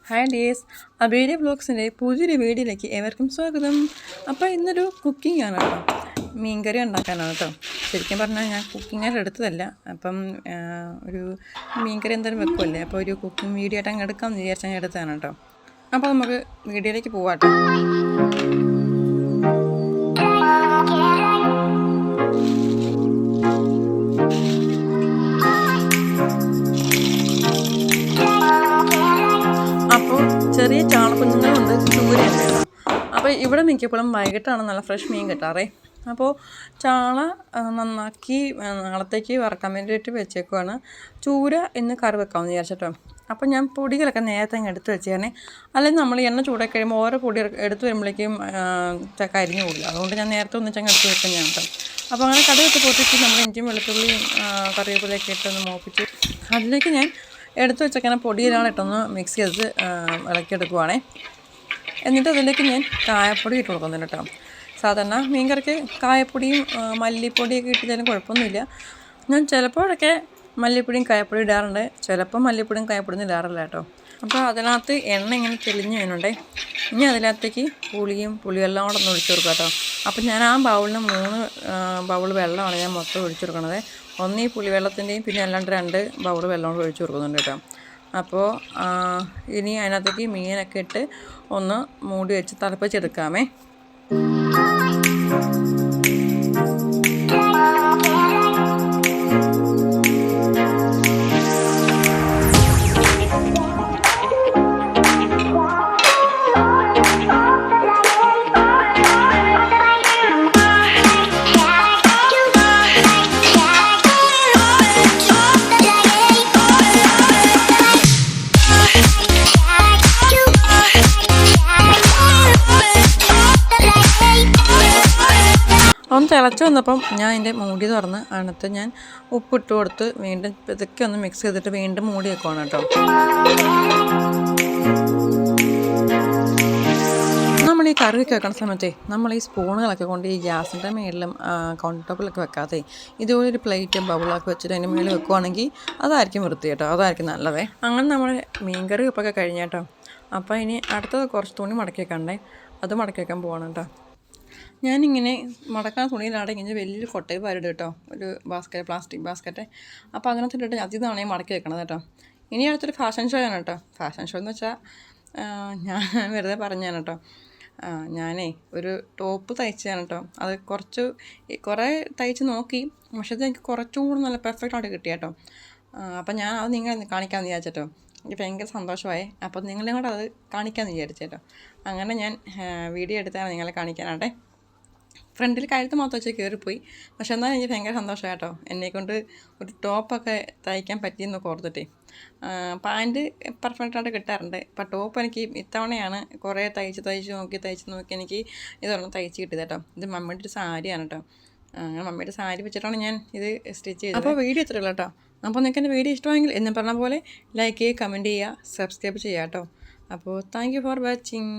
Hi dears, അബേരി വ്ലോഗ്സിൻ്റെ പുതിയൊരു വീഡിയോയിലേക്ക് ഏവർക്കും സ്വാഗതം. അപ്പോൾ ഇന്നൊരു കുക്കിംഗ് ആണ് കേട്ടോ, മീൻകറി ഉണ്ടാക്കാനാണ് കേട്ടോ. ശരിക്കും പറഞ്ഞാൽ ഞാൻ കുക്കിങ്ങിൽ എടുത്തതല്ല, അപ്പം ഒരു മീൻകറി എന്തായാലും വെക്കുമല്ലേ, അപ്പോൾ ഒരു കുക്കിംഗ് വീഡിയോ ആയിട്ട് അങ്ങ് എടുക്കാമെന്ന് വിചാരിച്ചാൽ ഞാൻ എടുത്തതാണ് കേട്ടോ. അപ്പോൾ നമുക്ക് വീഡിയോയിലേക്ക് പോവാം കേട്ടോ. അപ്പോൾ ചെറിയ ചാളക്കുഞ്ഞുങ്ങളുണ്ട്, ചൂരയുണ്ട് കേട്ടോ. അപ്പോൾ ഇവിടെ മിക്കപ്പോഴും വൈകിട്ടാണ് നല്ല ഫ്രഷ് മീൻ കിട്ടാറേ. അപ്പോൾ ചാള നന്നാക്കി നാളത്തേക്ക് വറക്കാൻ വേണ്ടിയിട്ട് വെച്ചേക്കുവാണ്. ചൂര ഇന്ന് കറി വെക്കാമെന്ന് വിചാരിച്ചിട്ടോ. അപ്പോൾ ഞാൻ പൊടികളൊക്കെ നേരത്തെ അങ്ങ് എടുത്ത് വെച്ചേനെ, അല്ലെങ്കിൽ നമ്മൾ എണ്ണ ചൂടാക്കി കഴിയുമ്പോൾ ഓരോ പൊടി എടുത്ത് വരുമ്പോഴേക്കും കരിഞ്ഞു പോകില്ല. അതുകൊണ്ട് ഞാൻ നേരത്തെ ഒന്നിച്ചങ്ങ് എടുത്ത് വെക്കുന്നതാണ് കേട്ടോ. അപ്പോൾ അങ്ങനെ കടുകൊക്കെ പൊട്ടിച്ച് നമ്മൾ ഇഞ്ചിയും വെളുത്തുള്ളിയും കറിവേപ്പിലയൊക്കെ ഇട്ടൊന്ന് മോപ്പിച്ച് അതിലേക്ക് ഞാൻ എടുത്ത് വെച്ചേക്കുന്ന പൊടിയിലാണ് ഇട്ടൊന്ന് മിക്സ് ചെയ്ത് ഇളക്കിയെടുക്കുവാണേ. എന്നിട്ട് അതിലേക്ക് ഞാൻ കായപ്പൊടി ഇട്ട് കൊടുക്കുന്നുണ്ട് കേട്ടോ. സാധാരണ മീൻകറിക്ക് കായപ്പൊടിയും മല്ലിപ്പൊടിയൊക്കെ ഇട്ടിട്ടാലും കുഴപ്പമൊന്നുമില്ല. ഞാൻ ചിലപ്പോഴൊക്കെ മല്ലിപ്പൊടിയും കായപ്പൊടി ഇടാറുണ്ട്, ചിലപ്പോൾ മല്ലിപ്പൊടിയും കായപ്പൊടിയും ഇടാറില്ല കേട്ടോ. അപ്പോൾ അതിനകത്ത് എണ്ണ ഇങ്ങനെ തെളിഞ്ഞ് വരുന്നുണ്ടേ. ഇനി അതിനകത്തേക്ക് പുളിവെള്ളം കൂടെ ഒന്ന് ഒഴിച്ചു കൊടുക്കുക കേട്ടോ. അപ്പോൾ ഞാൻ ആ ബൗളിന് 3 ബൗൾ വെള്ളമാണ് ഞാൻ മൊത്തം ഒഴിച്ചു കൊടുക്കണത്. ഒന്ന് ഈ പുളിവെള്ളത്തിൻ്റെയും പിന്നെ അല്ലാണ്ട് 2 ബൗൾ വെള്ളം കൂടെ ഒഴിച്ചു കൊടുക്കുന്നുണ്ട് കേട്ടോ. അപ്പോൾ ഇനി അതിനകത്തേക്ക് മീനൊക്കെ ഇട്ട് ഒന്ന് മൂടി വെച്ച് തിളപ്പിച്ചെടുക്കാമേ. ഒന്ന് തിളച്ച് വന്നപ്പം ഞാൻ അതിൻ്റെ മൂടി തുറന്ന് അതിനകത്ത് ഞാൻ ഉപ്പിട്ട് കൊടുത്ത് വീണ്ടും ഇതൊക്കെ ഒന്ന് മിക്സ് ചെയ്തിട്ട് വീണ്ടും മൂടി വെക്കുവാണ് കേട്ടോ. നമ്മൾ ഈ കറിയൊക്കെ വെക്കുന്ന സമയത്തേ നമ്മൾ ഈ സ്പൂണുകളൊക്കെ കൊണ്ട് ഈ ഗ്യാസിൻ്റെ മേളിലും കൗണ്ടർ ടോപ്പിലൊക്കെ വെക്കാതെ ഇതുപോലെ ഒരു പ്ലേറ്റും ബൗളൊക്കെ വെച്ചിട്ട് അതിൻ്റെ മേളിൽ വെക്കുവാണെങ്കിൽ അതായിരിക്കും വൃത്തി കേട്ടോ, അതായിരിക്കും നല്ലതേ. അങ്ങനെ നമ്മൾ മീൻകറി ഉപ്പൊക്കെ കഴിഞ്ഞ കേട്ടോ. അപ്പോൾ ഇനി അടുത്തത് കുറച്ച് തുണി മടക്കി വെക്കണ്ടേ, അത് മടക്കി വെക്കാൻ പോകണം കേട്ടോ. ഞാനിങ്ങനെ മടക്കാൻ തുണിയിലാടെ ഇങ്ങനെ വലിയൊരു കൊട്ടയിൽ വരട് കേട്ടോ, ഒരു പ്ലാസ്റ്റിക് ബാസ്ക്കറ്റ്. അപ്പോൾ അങ്ങനത്തെ ഇട്ടിട്ട് അതിതാണ് ഞാൻ മടക്കി വെക്കണത് കേട്ടോ. ഇനി അടുത്തൊരു ഫാഷൻ ഷോ ആണ് കേട്ടോ. ഫാഷൻ ഷോ എന്ന് വെച്ചാൽ ഞാൻ വെറുതെ പറഞ്ഞാണ് കേട്ടോ. ഞാനേ ഒരു ടോപ്പ് തയ്ച്ചതാണ് കേട്ടോ. അത് കുറേ തയ്ച്ച് നോക്കി, പക്ഷേ അത് എനിക്ക് കുറച്ചുകൂടി നല്ല പെർഫെക്റ്റായിട്ട് കിട്ടി കേട്ടോ. അപ്പം ഞാൻ അത് നിങ്ങളെ കാണിക്കാമെന്ന് വിചാരിച്ചിട്ടോ. എനിക്ക് ഭയങ്കര സന്തോഷമായി. അപ്പോൾ നിങ്ങളെയും കൂടെ അത് കാണിക്കാമെന്ന് വിചാരിച്ചേട്ടോ. അങ്ങനെ ഞാൻ വീഡിയോ എടുത്താണ് നിങ്ങളെ കാണിക്കാനാട്ടെ. ഫ്രണ്ടിൽ കഴുത്ത് മാത്രം വെച്ച് കയറിപ്പോയി, പക്ഷെ എന്നാൽ എനിക്ക് ഭയങ്കര സന്തോഷമായി കേട്ടോ. എന്നെക്കൊണ്ട് ഒരു ടോപ്പൊക്കെ തയ്ക്കാൻ പറ്റിയെന്നൊക്കെ ഓർത്തിട്ടേ. പാൻറ്റ് പെർഫെക്റ്റായിട്ട് കിട്ടാറുണ്ട്, അപ്പോൾ ടോപ്പ് എനിക്ക് ഇത്തവണയാണ് കുറേ തയ്ച്ച് നോക്കി എനിക്ക് ഇതൊരെണ്ണം തയ്ച്ച് കിട്ടിയത് കേട്ടോ. ഇത് മമ്മിയുടെ ഒരു സാരിയാണ് കേട്ടോ. അങ്ങനെ മമ്മിയുടെ സാരി വെച്ചിട്ടാണ് ഞാൻ ഇത് സ്റ്റിച്ച് ചെയ്തത്. അപ്പോൾ വീഡിയോ ഇത്രയുള്ളൂ കേട്ടോ. അപ്പോൾ നിങ്ങൾക്ക് എൻ്റെ വീഡിയോ ഇഷ്ടമെങ്കിൽ എന്ന് പറഞ്ഞ പോലെ ലൈക്ക് ചെയ്യുക, കമൻറ്റ് ചെയ്യുക, സബ്സ്ക്രൈബ് ചെയ്യുക കേട്ടോ. അപ്പോൾ താങ്ക് യു ഫോർ വാച്ചിങ്.